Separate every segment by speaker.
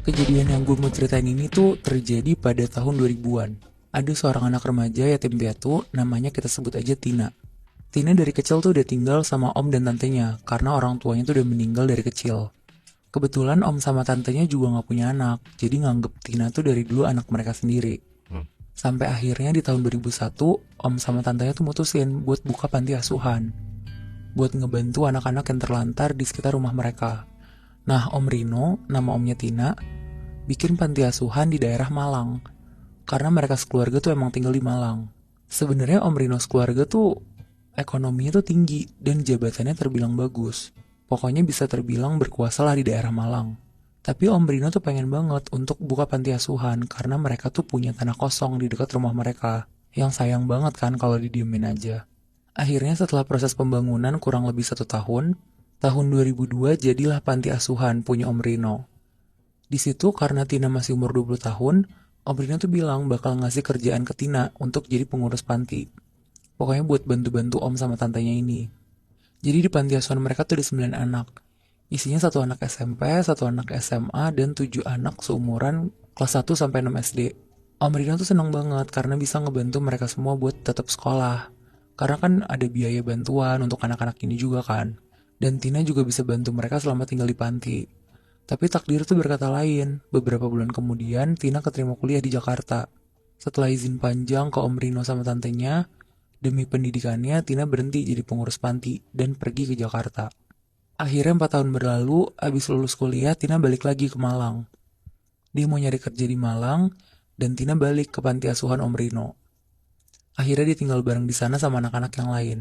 Speaker 1: Kejadian yang gue mau ceritain ini tuh terjadi pada tahun 2000-an. Ada seorang anak remaja yatim piatu, namanya kita sebut aja Tina. Tina dari kecil tuh udah tinggal sama om dan tantenya, karena orang tuanya tuh udah meninggal dari kecil. Kebetulan om sama tantenya juga gak punya anak, jadi nganggep Tina tuh dari dulu anak mereka sendiri. Sampai akhirnya di tahun 2001, om sama tantenya tuh mutusin buat buka panti asuhan, buat ngebantu anak-anak yang terlantar di sekitar rumah mereka. Nah, Om Rino, nama omnya Tina, bikin panti asuhan di daerah Malang, karena mereka sekeluarga tuh emang tinggal di Malang. Sebenarnya Om Rino sekeluarga tuh ekonominya tuh tinggi dan jabatannya terbilang bagus. Pokoknya bisa terbilang berkuasa lah di daerah Malang. Tapi Om Rino tuh pengen banget untuk buka panti asuhan karena mereka tuh punya tanah kosong di dekat rumah mereka. Yang sayang banget kan kalau didiemin aja. Akhirnya setelah proses pembangunan kurang lebih 1 tahun, tahun 2002 jadilah panti asuhan punya Om Rino. Di situ karena Tina masih umur 20 tahun, Om Rino tuh bilang bakal ngasih kerjaan ke Tina untuk jadi pengurus panti. Pokoknya buat bantu-bantu Om sama tantenya ini. Jadi di panti asuhan mereka tuh ada 9 anak. Isinya satu anak SMP, satu anak SMA, dan 7 anak seumuran kelas 1 sampai 6 SD. Om Rino tuh seneng banget karena bisa ngebantu mereka semua buat tetap sekolah. Karena kan ada biaya bantuan untuk anak-anak ini juga kan. Dan Tina juga bisa bantu mereka selama tinggal di panti. Tapi takdir tuh berkata lain. Beberapa bulan kemudian, Tina keterima kuliah di Jakarta. Setelah izin panjang ke Om Rino sama tantenya, demi pendidikannya, Tina berhenti jadi pengurus panti dan pergi ke Jakarta. Akhirnya 4 tahun berlalu, abis lulus kuliah, Tina balik lagi ke Malang. Dia mau nyari kerja di Malang, dan Tina balik ke panti asuhan Om Rino. Akhirnya dia tinggal bareng di sana sama anak-anak yang lain.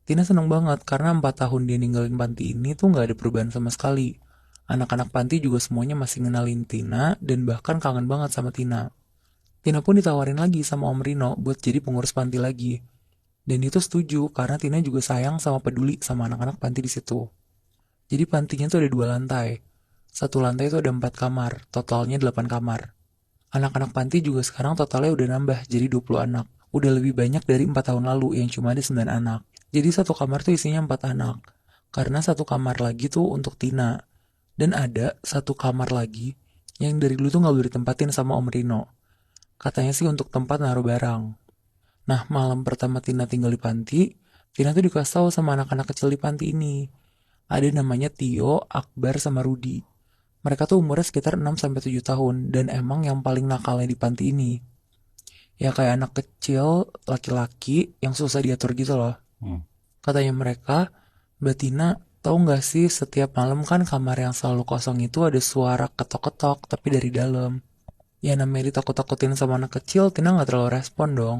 Speaker 1: Tina seneng banget karena 4 tahun dia ninggalin panti ini tuh gak ada perubahan sama sekali. Anak-anak panti juga semuanya masih ngenalin Tina dan bahkan kangen banget sama Tina. Tina pun ditawarin lagi sama Om Rino buat jadi pengurus panti lagi. Dan itu setuju karena Tina juga sayang sama peduli sama anak-anak panti di situ. Jadi pantinya tuh ada 2 lantai. Satu lantai itu ada 4 kamar, totalnya 8 kamar. Anak-anak panti juga sekarang totalnya udah nambah jadi 20 anak. Udah lebih banyak dari 4 tahun lalu yang cuma ada 9 anak. Jadi satu kamar tuh isinya 4 anak. Karena satu kamar lagi tuh untuk Tina. Dan ada satu kamar lagi yang dari dulu tuh gak boleh ditempatin sama Om Rino. Katanya sih untuk tempat naruh barang. Nah, malam pertama Tina tinggal di panti, Tina tuh dikasih tahu sama anak-anak kecil di panti ini. Ada namanya Tio, Akbar, sama Rudi. Mereka tuh umurnya sekitar 6 sampai 7 tahun dan emang yang paling nakalnya di panti ini. Ya kayak anak kecil, laki-laki yang susah diatur gitu loh. Katanya mereka, Mbak Tina, tahu nggak sih setiap malam kan kamar yang selalu kosong itu ada suara ketok-ketok tapi dari dalam. Ya namanya ditakut-takutin sama anak kecil, Tina nggak terlalu respon dong.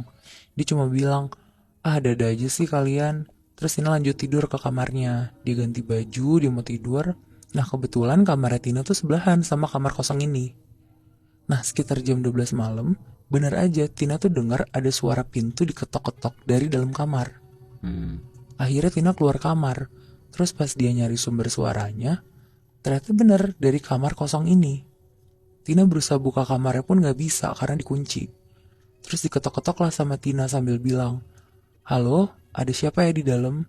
Speaker 1: Dia cuma bilang, ada-ada aja sih kalian. Terus Tina lanjut tidur ke kamarnya. Dia ganti baju, dia mau tidur. Nah kebetulan kamarnya Tina tuh sebelahan sama kamar kosong ini. Nah sekitar jam 12 malam, bener aja Tina tuh dengar ada suara pintu diketok-ketok dari dalam kamar. Akhirnya Tina keluar kamar. Terus pas dia nyari sumber suaranya, ternyata bener dari kamar kosong ini. Tina berusaha buka kamarnya pun gak bisa karena dikunci. Terus diketok-ketok lah sama Tina sambil bilang, "Halo, ada siapa ya di dalam?"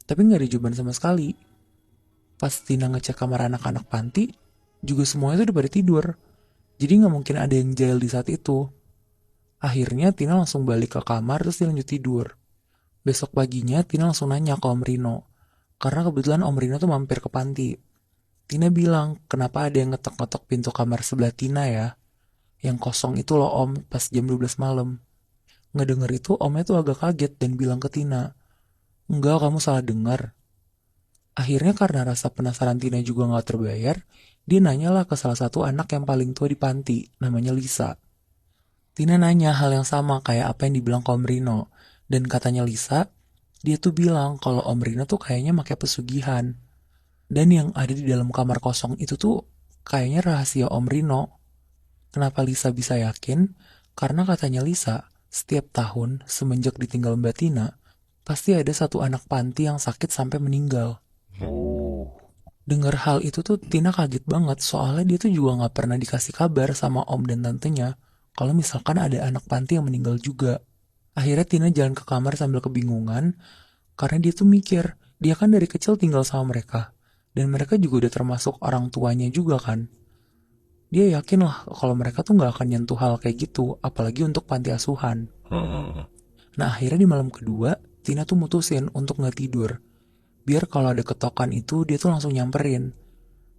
Speaker 1: Tapi gak ada jawaban sama sekali. Pas Tina ngecek kamar anak-anak panti, juga semuanya tuh udah pada tidur. Jadi gak mungkin ada yang jahil di saat itu. Akhirnya Tina langsung balik ke kamar terus dia lanjut tidur. Besok paginya Tina langsung nanya ke Om Rino. Karena kebetulan Om Rino tuh mampir ke panti. Tina bilang, kenapa ada yang ngetok-ngetok pintu kamar sebelah Tina ya? Yang kosong itu loh Om pas jam 12 malam. Ngedenger itu Omnya tuh agak kaget dan bilang ke Tina, "Enggak, kamu salah dengar." Akhirnya karena rasa penasaran Tina juga gak terbayar, dia nanyalah ke salah satu anak yang paling tua di panti, namanya Lisa. Tina nanya hal yang sama kayak apa yang dibilang ke Om Rino. Dan katanya Lisa, dia tuh bilang kalau Om Rino tuh kayaknya pakai pesugihan. Dan yang ada di dalam kamar kosong itu tuh kayaknya rahasia Om Rino. Kenapa Lisa bisa yakin? Karena katanya Lisa, setiap tahun semenjak ditinggal Mbak Tina, pasti ada satu anak panti yang sakit sampai meninggal. Dengar hal itu tuh Tina kaget banget soalnya dia tuh juga gak pernah dikasih kabar sama om dan tantenya kalau misalkan ada anak panti yang meninggal juga. Akhirnya Tina jalan ke kamar sambil kebingungan karena dia tuh mikir dia kan dari kecil tinggal sama mereka dan mereka juga udah termasuk orang tuanya juga kan. Dia yakin lah kalau mereka tuh nggak akan nyentuh hal kayak gitu, apalagi untuk panti asuhan.
Speaker 2: Heeh.
Speaker 1: Nah akhirnya di malam kedua, Tina tuh mutusin untuk nggak tidur. Biar kalau ada ketokan itu dia tuh langsung nyamperin.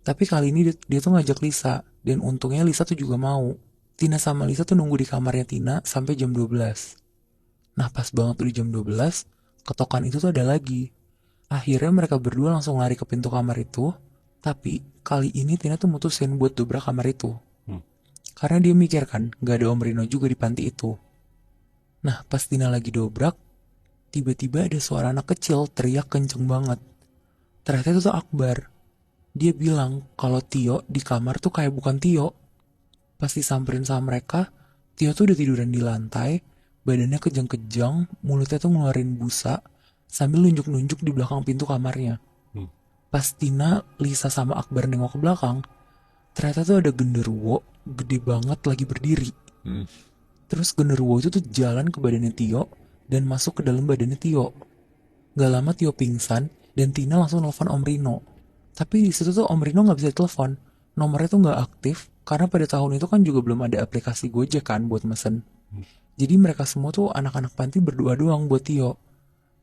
Speaker 1: Tapi kali ini dia tuh ngajak Lisa, dan untungnya Lisa tuh juga mau. Tina sama Lisa tuh nunggu di kamarnya Tina sampai jam 12. Nah pas banget tuh di jam 12, ketokan itu tuh ada lagi. Akhirnya mereka berdua langsung lari ke pintu kamar itu, tapi kali ini Tina tuh mutusin buat dobrak kamar itu.
Speaker 2: Hmm.
Speaker 1: Karena dia mikir kan, gak ada Om Rino juga di panti itu. Nah pas Tina lagi dobrak, tiba-tiba ada suara anak kecil teriak kenceng banget. Ternyata itu tuh Akbar. Dia bilang kalau Tio di kamar tuh kayak bukan Tio. Pas disamperin sama mereka, Tio tuh udah tiduran di lantai, badannya kejang-kejang, mulutnya tuh ngeluarin busa, sambil nunjuk-nunjuk di belakang pintu kamarnya.
Speaker 2: Hmm.
Speaker 1: Pas Tina, Lisa sama Akbar nengok ke belakang, ternyata tuh ada genderuwo gede banget lagi berdiri.
Speaker 2: Hmm.
Speaker 1: Terus genderuwo itu tuh jalan ke badannya Tio dan masuk ke dalam badannya Tio. Gak lama Tio pingsan dan Tina langsung nelfon Om Rino. Tapi di situ tuh Om Rino nggak bisa telepon, nomornya tuh nggak aktif karena pada tahun itu kan juga belum ada aplikasi Gojek kan buat mesen. Jadi mereka semua tuh anak-anak panti berdoa doang buat Tio.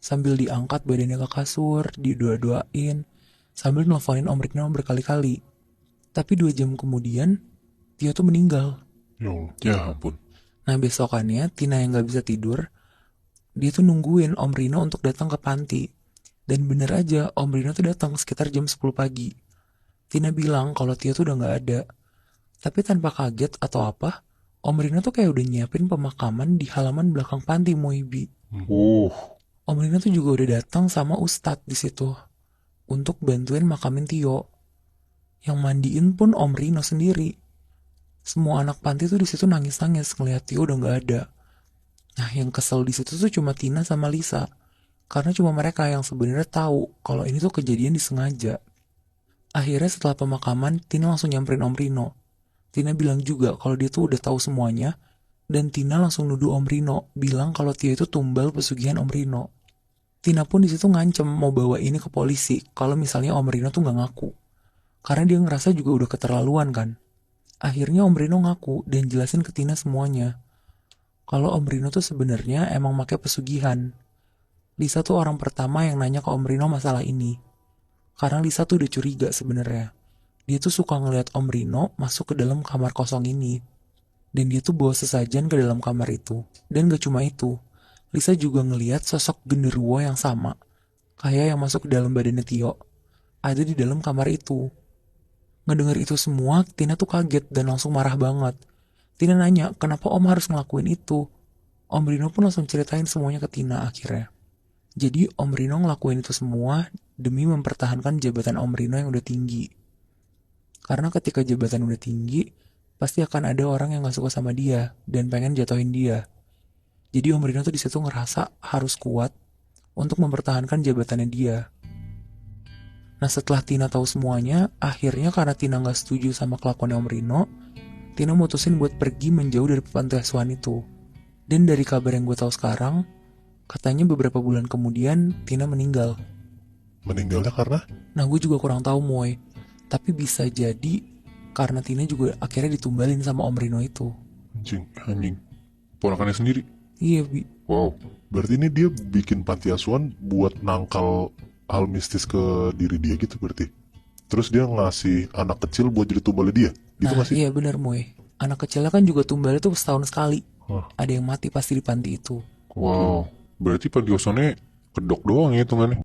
Speaker 1: Sambil diangkat badannya ke kasur, didoa-doain, sambil nelfonin Om Rino berkali-kali. Tapi 2 jam kemudian, Tio tuh meninggal.
Speaker 2: Ya Allah, ya ampun.
Speaker 1: Nah besokannya, Tina yang gak bisa tidur, dia tuh nungguin Om Rino untuk datang ke panti. Dan bener aja, Om Rino tuh datang sekitar jam 10 pagi. Tina bilang kalau Tio tuh udah gak ada. Tapi tanpa kaget atau apa, Om Rino tuh kayak udah nyiapin pemakaman di halaman belakang panti Moibi. Om Rino tuh juga udah datang sama Ustadz di situ untuk bantuin makamin Tio. Yang mandiin pun Om Rino sendiri. Semua anak panti tuh di situ nangis-nangis ngeliat Tio udah nggak ada. Nah, yang kesel di situ tuh cuma Tina sama Lisa. Karena cuma mereka yang sebenarnya tahu kalau ini tuh kejadian disengaja. Akhirnya setelah pemakaman, Tina langsung nyamperin Om Rino. Tina bilang juga kalau dia tuh udah tahu semuanya, dan Tina langsung nuduh Om Rino, bilang kalau Tio itu tumbal pesugihan Om Rino. Tina pun di situ ngancem mau bawa ini ke polisi kalau misalnya Om Rino tuh nggak ngaku. Karena dia ngerasa juga udah keterlaluan kan. Akhirnya Om Rino ngaku dan jelasin ke Tina semuanya. Kalau Om Rino tuh sebenarnya emang pakai pesugihan. Lisa tuh orang pertama yang nanya ke Om Rino masalah ini. Karena Lisa tuh udah curiga sebenarnya. Dia tuh suka ngeliat Om Rino masuk ke dalam kamar kosong ini. Dan dia tuh bawa sesajen ke dalam kamar itu. Dan gak cuma itu, Lisa juga ngeliat sosok genderuwo yang sama, kayak yang masuk ke dalam badannya Tio, ada di dalam kamar itu. Ngedenger itu semua, Tina tuh kaget dan langsung marah banget. Tina nanya, kenapa Om harus ngelakuin itu? Om Rino pun langsung ceritain semuanya ke Tina akhirnya. Jadi Om Rino ngelakuin itu semua demi mempertahankan jabatan Om Rino yang udah tinggi. Karena ketika jabatan udah tinggi, pasti akan ada orang yang gak suka sama dia dan pengen jatuhin dia. Jadi Om Rino tuh di situ ngerasa harus kuat untuk mempertahankan jabatannya dia. Nah setelah Tina tahu semuanya, akhirnya karena Tina nggak setuju sama kelakuannya Om Rino, Tina mutusin buat pergi menjauh dari panti asuhan itu. Dan dari kabar yang gue tahu sekarang, katanya beberapa bulan kemudian Tina meninggal.
Speaker 2: Meninggalnya karena?
Speaker 1: Nah gue juga kurang tahu Moy, tapi bisa jadi karena Tina juga akhirnya ditumbalin sama Om Rino itu.
Speaker 2: Anjing, anjing. Ponakannya sendiri.
Speaker 1: Iya,
Speaker 2: Wow, berarti ini dia bikin panti asuhan buat nangkal hal mistis ke diri dia gitu berarti. Terus dia ngasih anak kecil buat jadi tumbalnya dia, gitu
Speaker 1: Nah
Speaker 2: gak sih?
Speaker 1: iya bener Moy, anak kecilnya kan juga tumbalnya tuh setahun sekali.
Speaker 2: Hah,
Speaker 1: Ada yang mati pasti di panti itu.
Speaker 2: wow, berarti panti asuhannya kedok doang ya hitungannya.